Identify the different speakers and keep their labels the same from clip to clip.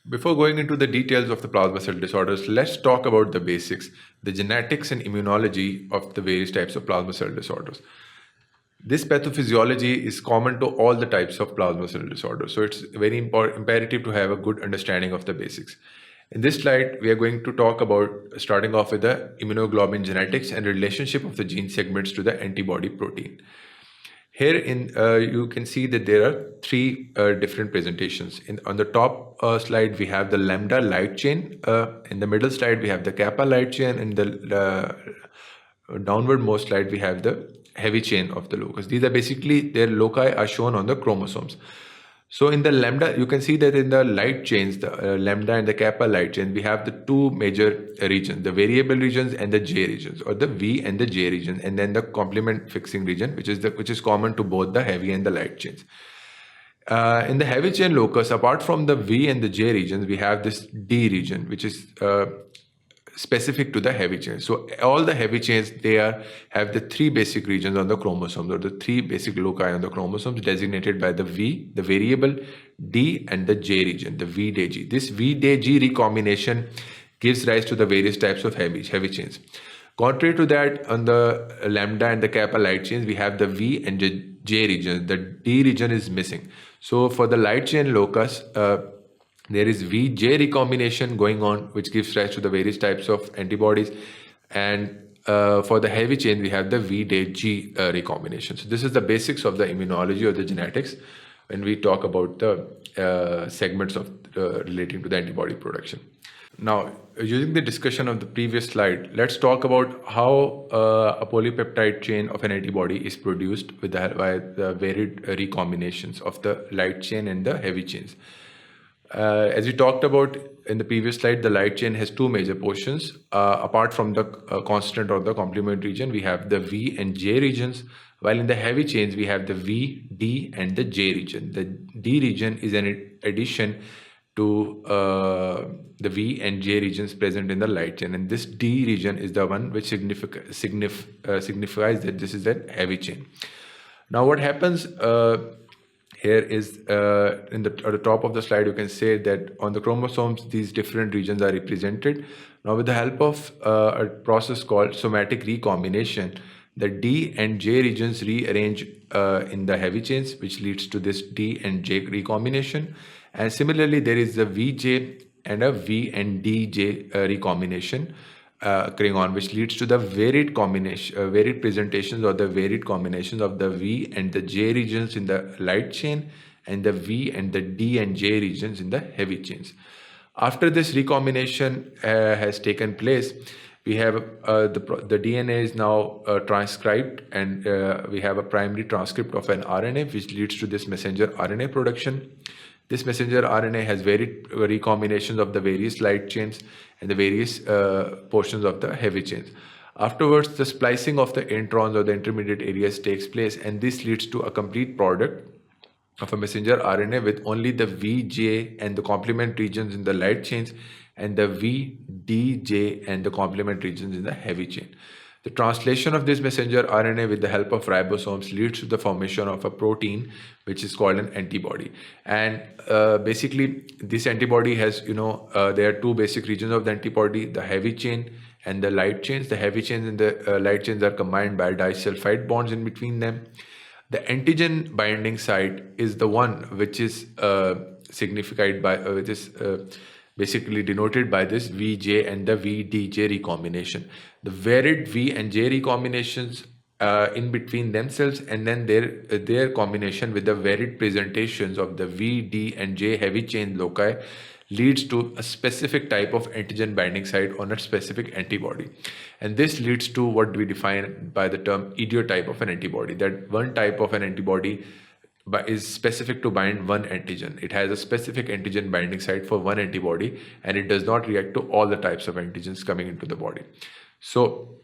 Speaker 1: Before going into the details of the plasma cell disorders, let's talk about the basics, the genetics and immunology of the various types of plasma cell disorders. This pathophysiology is common to all the types of plasma cell disorders, so it's very imperative to have a good understanding of the basics. In this slide, we are going to talk about starting off with the immunoglobulin genetics and relationship of the gene segments to the antibody protein. Here you can see that there are three different presentations. On the top slide, we have the lambda light chain. In the middle slide, we have the kappa light chain. In the downward most slide, we have the heavy chain of the locus. These are basically, their loci are shown on the chromosomes. So in the lambda, you can see that in the light chains, the lambda and the kappa light chains, we have the two major regions, the variable regions and the J regions, or the V and the J region, and then the complement fixing region, which is common to both the heavy and the light chains. In the heavy chain locus, apart from the V and the J regions, we have this D region, which is specific to the heavy chains. So all the heavy chains, they have the three basic regions on the chromosomes, or the three basic loci on the chromosomes, designated by the V, the variable, D, and the J region, the V-G. This V-G recombination gives rise to the various types of heavy chains. Contrary to that, on the lambda and the kappa light chains, we have the V and J region. The D region is missing. So for the light chain locus, there is VJ recombination going on, which gives rise to the various types of antibodies. And for the heavy chain, we have the VG recombination. So this is the basics of the immunology or the genetics when we talk about the segments of relating to the antibody production. Now, using the discussion of the previous slide, let's talk about how a polypeptide chain of an antibody is produced by the varied recombinations of the light chain and the heavy chains. As we talked about in the previous slide, the light chain has two major portions. Apart from the constant or the complement region, we have the V and J regions, while in the heavy chains, we have the V, D, and the J region. The D region is an addition to the V and J regions present in the light chain, and this D region is the one which signifies that this is a heavy chain. Now what happens here is at the top of the slide, you can say that on the chromosomes, these different regions are represented. Now with the help of a process called somatic recombination, the D and J regions rearrange in the heavy chains, which leads to this D and J recombination. And similarly, there is a VJ and a V and DJ recombination occurring on, which leads to the varied presentations or the varied combinations of the V and the J regions in the light chain and the V and the D and J regions in the heavy chains. After this recombination has taken place, we have the DNA is now transcribed, and we have a primary transcript of an RNA, which leads to this messenger RNA production. This messenger RNA has varied recombinations of the various light chains and the various portions of the heavy chains. Afterwards, the splicing of the introns or the intermediate areas takes place, and this leads to a complete product of a messenger RNA with only the VJ and the complement regions in the light chains and the VDJ and the complement regions in the heavy chain. The translation of this messenger RNA with the help of ribosomes leads to the formation of a protein, which is called an antibody. And basically, this antibody has, there are two basic regions of the antibody, the heavy chain and the light chains. The heavy chains and the light chains are combined by disulfide bonds in between them. The antigen binding site is the one which is signified by, basically denoted by this VJ and the VDJ recombination. The varied V and J recombinations in between themselves, and then their combination with the varied presentations of the V, D, and J heavy chain loci leads to a specific type of antigen binding site on a specific antibody. And this leads to what we define by the term idiotype of an antibody, that one type of an antibody is specific to bind one antigen. It has a specific antigen binding site for one antibody, and it does not react to all the types of antigens coming into the body. So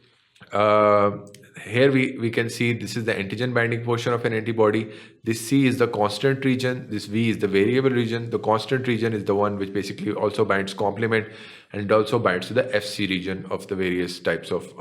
Speaker 1: here we can see this is the antigen binding portion of an antibody. This C is the constant region. This V is the variable region. The constant region is the one which basically also binds complement, and it also binds to the FC region of the various types of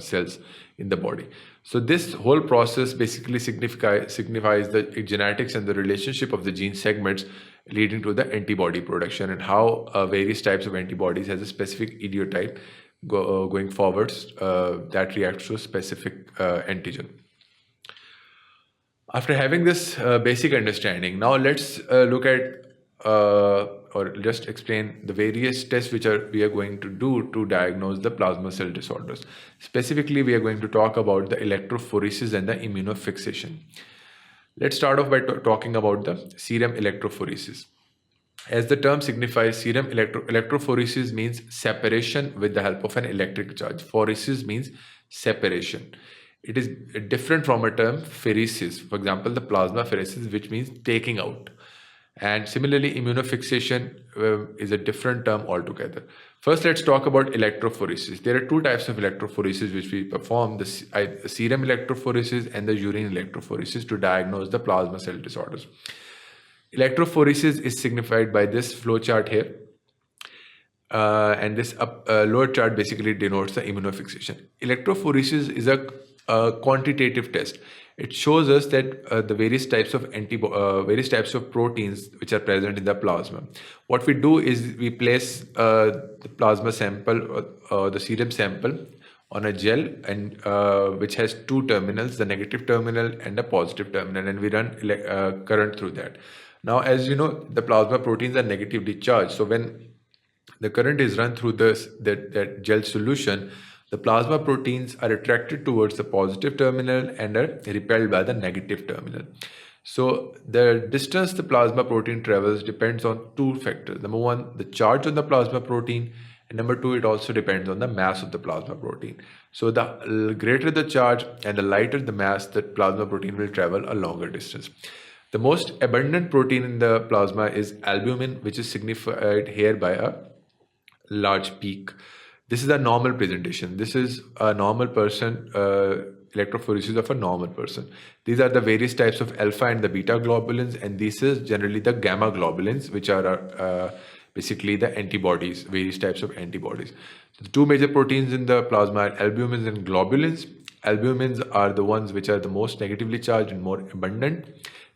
Speaker 1: cells in the body. So this whole process basically signifies the genetics and the relationship of the gene segments leading to the antibody production, and how various types of antibodies has a specific idiotype going forwards that reacts to a specific antigen. After having this basic understanding, now let's look at or just explain the various tests which we are going to do to diagnose the plasma cell disorders. Specifically, we are going to talk about the electrophoresis and the immunofixation. Let's start off by talking about the serum electrophoresis. As the term signifies, serum electrophoresis means separation with the help of an electric charge. Phoresis means separation. It is different from a term pheresis, for example, the plasma pheresis, which means taking out. And similarly, immunofixation is a different term altogether. First, let's talk about electrophoresis. There are two types of electrophoresis which we perform, the serum electrophoresis and the urine electrophoresis, to diagnose the plasma cell disorders. Electrophoresis is signified by this flow chart here. And this lower chart basically denotes the immunofixation. Electrophoresis is a quantitative test. It shows us that the various types of proteins which are present in the plasma. What we do is we place the plasma sample or the serum sample on a gel, and which has two terminals, the negative terminal and the positive terminal, and we run current through that. Now, as you know, the plasma proteins are negatively charged. So when the current is run through that gel solution, the plasma proteins are attracted towards the positive terminal and are repelled by the negative terminal. So the distance the plasma protein travels depends on two factors. Number one, the charge on the plasma protein, and number two, it also depends on the mass of the plasma protein. So the greater the charge and the lighter the mass, the plasma protein will travel a longer distance. The most abundant protein in the plasma is albumin, which is signified here by a large peak. This is a normal presentation. This is a normal person, electrophoresis of a normal person. These are the various types of alpha and the beta globulins, and this is generally the gamma globulins, which are basically the antibodies, various types of antibodies. The two major proteins in the plasma are albumins and globulins. Albumins are the ones which are the most negatively charged and more abundant.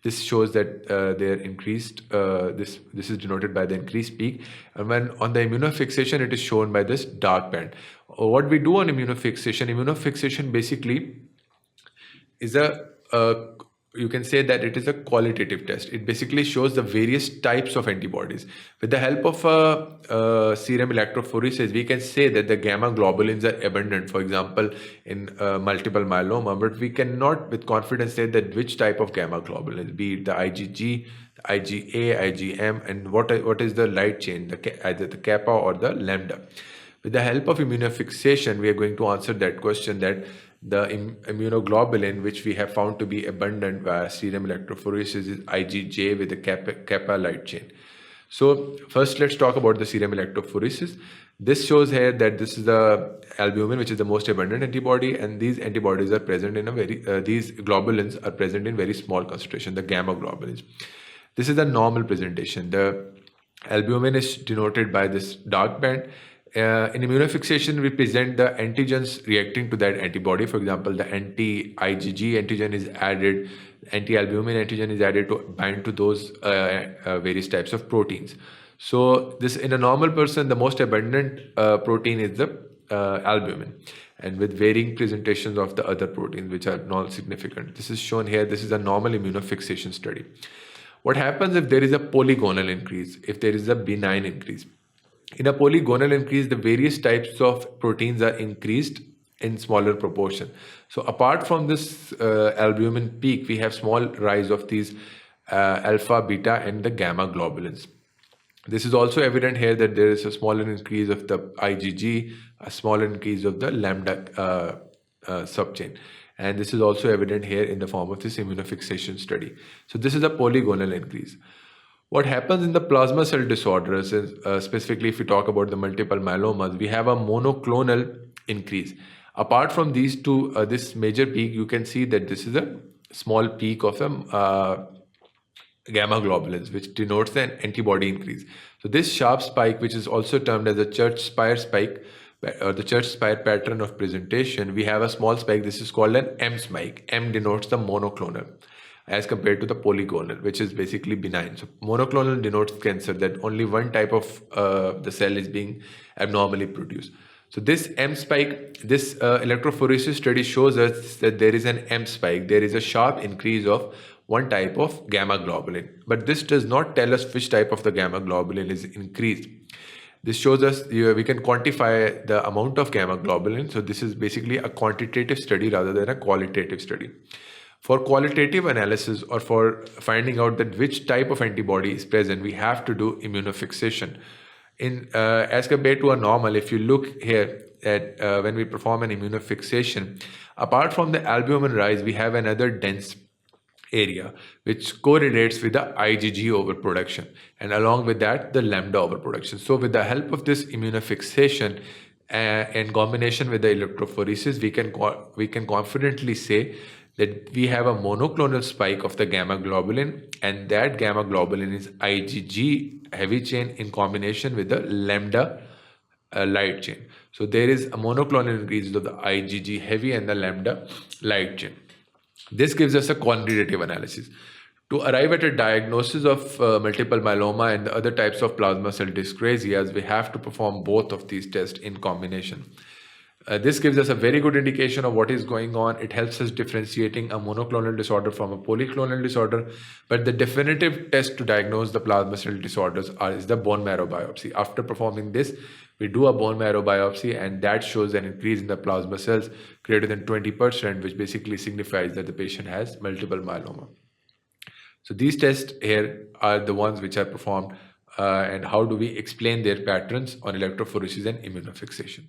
Speaker 1: This shows that they are increased. This is denoted by the increased peak. And when on the immunofixation, it is shown by this dark band. What we do on immunofixation basically is you can say that it is a qualitative test. It basically shows the various types of antibodies. With the help of serum electrophoresis, we can say that the gamma globulins are abundant, for example, in multiple myeloma, but we cannot with confidence say that which type of gamma globulins, be it the IgG, the IgA, IgM, and what is the light chain, either the kappa or the lambda. With the help of immunofixation, we are going to answer that question, that the immunoglobulin, which we have found to be abundant via serum electrophoresis, is IgJ with the kappa light chain. So first, let's talk about the serum electrophoresis. This shows here that this is the albumin, which is the most abundant antibody, and these antibodies are present in these globulins are present in very small concentration, the gamma globulins. This is a normal presentation. The albumin is denoted by this dark band. In immunofixation, we present the antigens reacting to that antibody. For example, the anti-IgG antigen is added, anti-albumin antigen is added to bind to those various types of proteins. So this, in a normal person, the most abundant protein is the albumin, and with varying presentations of the other proteins which are non-significant. This is shown here. This is a normal immunofixation study. What happens if there is a polygonal increase, if there is a benign increase? In a polygonal increase, the various types of proteins are increased in smaller proportion. So apart from this albumin peak, we have small rise of these alpha, beta, and the gamma globulins. This is also evident here that there is a smaller increase of the IgG, a smaller increase of the lambda subchain. And this is also evident here in the form of this immunofixation study. So this is a polygonal increase. What happens in the plasma cell disorders is, specifically if we talk about the multiple myelomas, we have a monoclonal increase. Apart from these two, this major peak, you can see that this is a small peak of gamma globulins, which denotes an antibody increase. So this sharp spike, which is also termed as a church spire spike, or the church spire pattern of presentation, we have a small spike. This is called an M spike. M denotes the monoclonal. as compared to the polyclonal, which is basically benign. So monoclonal denotes cancer, that only one type of the cell is being abnormally produced. So this M spike, this electrophoresis study shows us that there is an M spike. There is a sharp increase of one type of gamma globulin. But this does not tell us which type of the gamma globulin is increased. This shows us we can quantify the amount of gamma globulin. So this is basically a quantitative study rather than a qualitative study. For qualitative analysis, or for finding out that which type of antibody is present, we have to do immunofixation. As compared to a normal, if you look here at when we perform an immunofixation, apart from the albumin rise, we have another dense area which correlates with the IgG overproduction, and along with that the lambda overproduction. So with the help of this immunofixation in combination with the electrophoresis, we can confidently say that we have a monoclonal spike of the gamma globulin, and that gamma globulin is IgG heavy chain in combination with the lambda light chain. So there is a monoclonal increase of the IgG heavy and the lambda light chain. This gives us a quantitative analysis. To arrive at a diagnosis of multiple myeloma and the other types of plasma cell dyscrasias, we have to perform both of these tests in combination. This gives us a very good indication of what is going on. It helps us differentiating a monoclonal disorder from a polyclonal disorder. But the definitive test to diagnose the plasma cell disorders is the bone marrow biopsy. After performing this, we do a bone marrow biopsy, and that shows an increase in the plasma cells greater than 20%, which basically signifies that the patient has multiple myeloma. So these tests here are the ones which are performed, and how do we explain their patterns on electrophoresis and immunofixation.